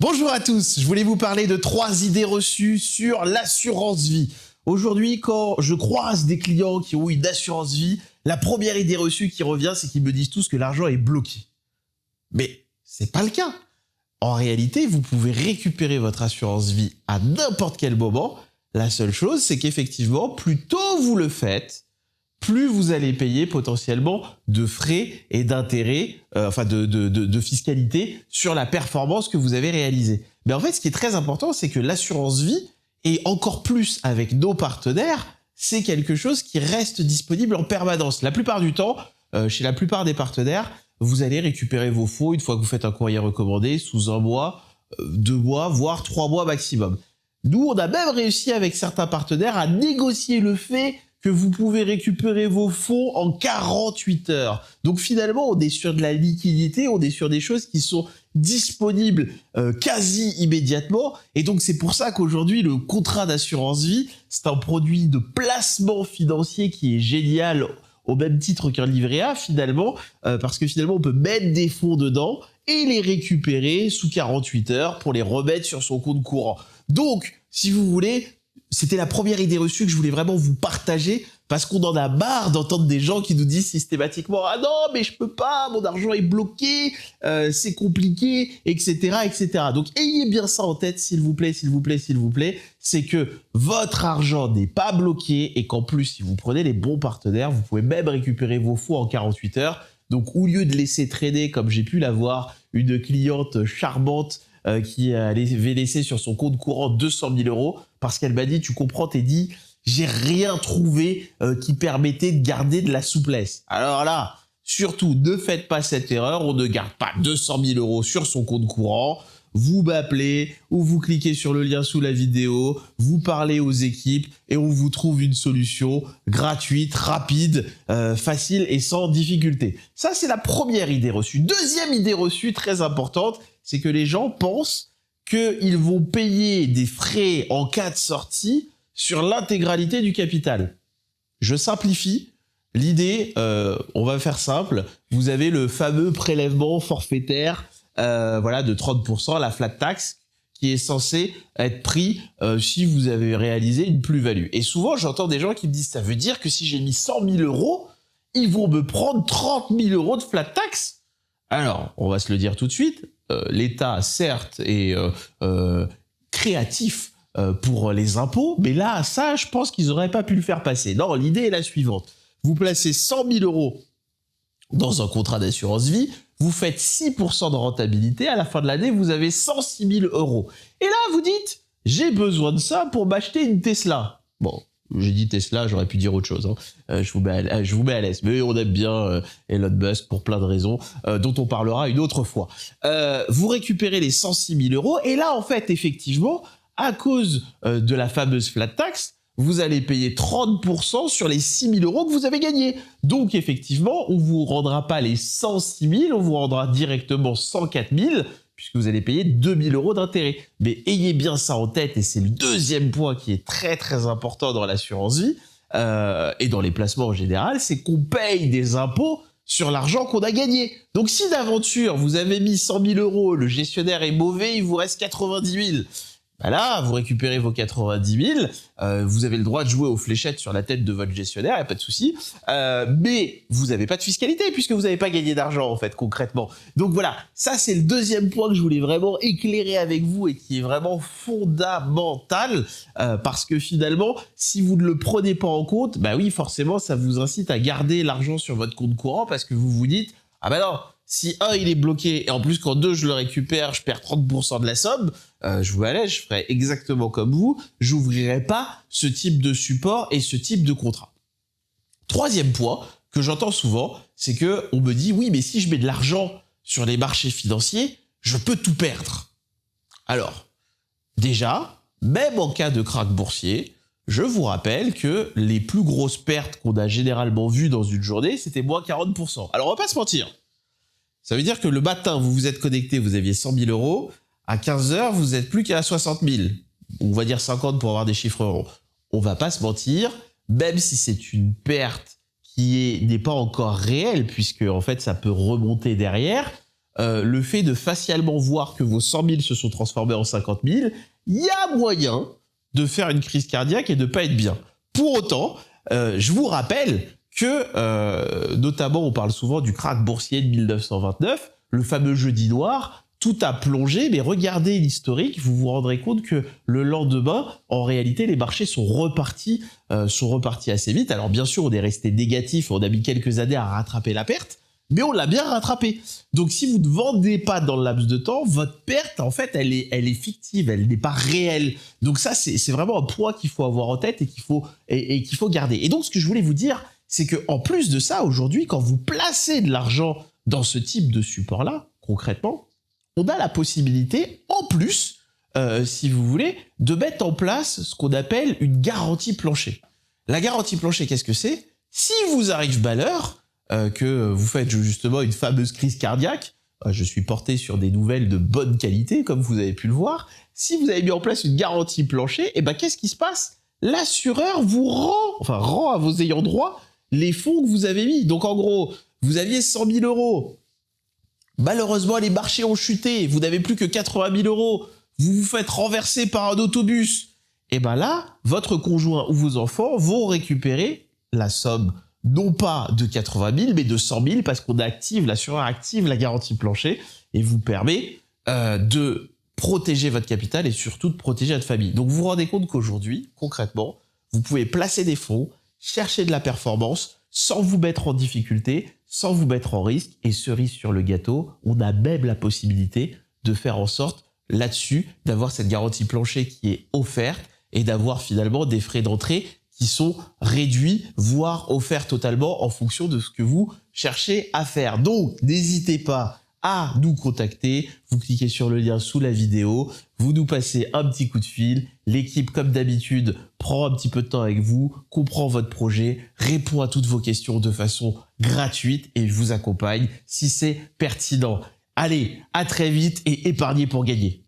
Bonjour à tous, je voulais vous parler de 3 idées reçues sur l'assurance vie. Aujourd'hui, quand je croise des clients qui ont une assurance vie, la première idée reçue qui revient, c'est qu'ils me disent tous que l'argent est bloqué. Mais c'est pas le cas. En réalité, vous pouvez récupérer votre assurance vie à n'importe quel moment. La seule chose, c'est qu'effectivement, plus tôt vous le faites, plus vous allez payer potentiellement de frais et d'intérêts, de fiscalité sur la performance que vous avez réalisée. Mais en fait, ce qui est très important, c'est que l'assurance vie, et encore plus avec nos partenaires, c'est quelque chose qui reste disponible en permanence. La plupart du temps, chez la plupart des partenaires, vous allez récupérer vos fonds une fois que vous faites un courrier recommandé sous 1 mois, 2 mois, voire 3 mois maximum. Nous, on a même réussi avec certains partenaires à négocier le fait que vous pouvez récupérer vos fonds en 48 heures. Donc finalement, on est sur de la liquidité, on est sur des choses qui sont disponibles quasi immédiatement. Et donc c'est pour ça qu'aujourd'hui, le contrat d'assurance vie, c'est un produit de placement financier qui est génial au même titre qu'un livret A finalement, parce que finalement, on peut mettre des fonds dedans et les récupérer sous 48 heures pour les remettre sur son compte courant. Donc, si vous voulez, c'était la première idée reçue que je voulais vraiment vous partager parce qu'on en a marre d'entendre des gens qui nous disent systématiquement « Ah non, mais je peux pas, mon argent est bloqué, c'est compliqué, etc. etc. » Donc, ayez bien ça en tête, s'il vous plaît, s'il vous plaît, s'il vous plaît. C'est que votre argent n'est pas bloqué et qu'en plus, si vous prenez les bons partenaires, vous pouvez même récupérer vos fonds en 48 heures. Donc, au lieu de laisser traîner, comme j'ai pu l'avoir, une cliente charmante qui avait laissé sur son compte courant 200 000 euros parce qu'elle m'a dit, tu comprends Teddy, j'ai rien trouvé qui permettait de garder de la souplesse. Alors là, surtout, ne faites pas cette erreur, on ne garde pas 200 000 euros sur son compte courant. Vous m'appelez ou vous cliquez sur le lien sous la vidéo, vous parlez aux équipes et on vous trouve une solution gratuite, rapide, facile et sans difficulté. Ça, c'est la première idée reçue. Deuxième idée reçue très importante, c'est que les gens pensent qu'ils vont payer des frais en cas de sortie sur l'intégralité du capital. Je simplifie. L'idée, on va faire simple. Vous avez le fameux prélèvement forfaitaire de 30%, la flat tax, qui est censé être pris si vous avez réalisé une plus-value. Et souvent, j'entends des gens qui me disent, ça veut dire que si j'ai mis 100 000 euros, ils vont me prendre 30 000 euros de flat tax? Alors, on va se le dire tout de suite, l'État, certes, est créatif pour les impôts, mais là, ça, je pense qu'ils n'auraient pas pu le faire passer. Non, l'idée est la suivante. Vous placez 100 000 euros dans un contrat d'assurance vie, vous faites 6% de rentabilité, à la fin de l'année, vous avez 106 000 euros. Et là, vous dites, j'ai besoin de ça pour m'acheter une Tesla. Bon, j'ai dit Tesla, j'aurais pu dire autre chose. Hein. Je vous mets à l'aise. Mais on aime bien Elon Musk pour plein de raisons dont on parlera une autre fois. Vous récupérez les 106 000 euros et là, en fait, effectivement, à cause de la fameuse flat tax, vous allez payer 30% sur les 6 000 euros que vous avez gagnés. Donc, effectivement, on ne vous rendra pas les 106 000, on vous rendra directement 104 000, puisque vous allez payer 2 000 euros d'intérêt. Mais ayez bien ça en tête, et c'est le deuxième point qui est très très important dans l'assurance vie, et dans les placements en général, c'est qu'on paye des impôts sur l'argent qu'on a gagné. Donc, si d'aventure, vous avez mis 100 000 euros, le gestionnaire est mauvais, il vous reste 90 000, bah là, vous récupérez vos 90 000, vous avez le droit de jouer aux fléchettes sur la tête de votre gestionnaire, il n'y a pas de souci, mais vous n'avez pas de fiscalité puisque vous n'avez pas gagné d'argent en fait concrètement. Donc voilà, ça c'est le deuxième point que je voulais vraiment éclairer avec vous et qui est vraiment fondamental parce que finalement, si vous ne le prenez pas en compte, bah oui forcément ça vous incite à garder l'argent sur votre compte courant parce que vous vous dites « Ah bah non !» Si un, il est bloqué, et en plus, quand deux, je le récupère, je perds 30% de la somme, je vous allais, je ferai exactement comme vous, j'ouvrirai pas ce type de support et ce type de contrat. Troisième point que j'entends souvent, c'est que on me dit, oui, mais si je mets de l'argent sur les marchés financiers, je peux tout perdre. Alors, déjà, même en cas de krach boursier, je vous rappelle que les plus grosses pertes qu'on a généralement vues dans une journée, c'était moins 40%. Alors, on va pas se mentir. Ça veut dire que le matin, vous vous êtes connecté, vous aviez 100 000 euros. À 15 heures, vous n'êtes plus qu'à 60 000. On va dire 50 pour avoir des chiffres ronds. On va pas se mentir, même si c'est une perte qui n'est pas encore réelle, puisque en fait, ça peut remonter derrière, le fait de facialement voir que vos 100 000 se sont transformés en 50 000, il y a moyen de faire une crise cardiaque et de pas être bien. Pour autant, je vous rappelle que, notamment, on parle souvent du krach boursier de 1929, le fameux jeudi noir, tout a plongé, mais regardez l'historique, vous vous rendrez compte que le lendemain, en réalité, les marchés sont repartis assez vite. Alors bien sûr, on est resté négatif, on a mis quelques années à rattraper la perte, mais on l'a bien rattrapé. Donc si vous ne vendez pas dans le laps de temps, votre perte, en fait, elle est fictive, elle n'est pas réelle. Donc ça, c'est vraiment un point qu'il faut avoir en tête et qu'il faut garder. Et donc ce que je voulais vous dire, c'est que en plus de ça, aujourd'hui, quand vous placez de l'argent dans ce type de support-là, concrètement, on a la possibilité, en plus, si vous voulez, de mettre en place ce qu'on appelle une garantie plancher. La garantie plancher, qu'est-ce que c'est? Si vous arrive malheur, que vous faites justement une fameuse crise cardiaque, je suis porté sur des nouvelles de bonne qualité, comme vous avez pu le voir, si vous avez mis en place une garantie plancher, et ben qu'est-ce qui se passe? L'assureur vous rend à vos ayants droit les fonds que vous avez mis. Donc en gros, vous aviez 100 000 euros, malheureusement, les marchés ont chuté, vous n'avez plus que 80 000 euros, vous vous faites renverser par un autobus. Et bien là, votre conjoint ou vos enfants vont récupérer la somme, non pas de 80 000, mais de 100 000, parce qu'on active, l'assureur active la garantie plancher et vous permet de protéger votre capital et surtout de protéger votre famille. Donc vous vous rendez compte qu'aujourd'hui, concrètement, vous pouvez placer des fonds, chercher de la performance, sans vous mettre en difficulté, sans vous mettre en risque. Et cerise sur le gâteau, on a même la possibilité de faire en sorte là-dessus d'avoir cette garantie plancher qui est offerte et d'avoir finalement des frais d'entrée qui sont réduits, voire offerts totalement en fonction de ce que vous cherchez à faire. Donc, n'hésitez pas à nous contacter. Vous cliquez sur le lien sous la vidéo, vous nous passez un petit coup de fil. L'équipe, comme d'habitude, prend un petit peu de temps avec vous, comprend votre projet, répond à toutes vos questions de façon gratuite et vous accompagne si c'est pertinent. Allez, à très vite et épargnez pour gagner.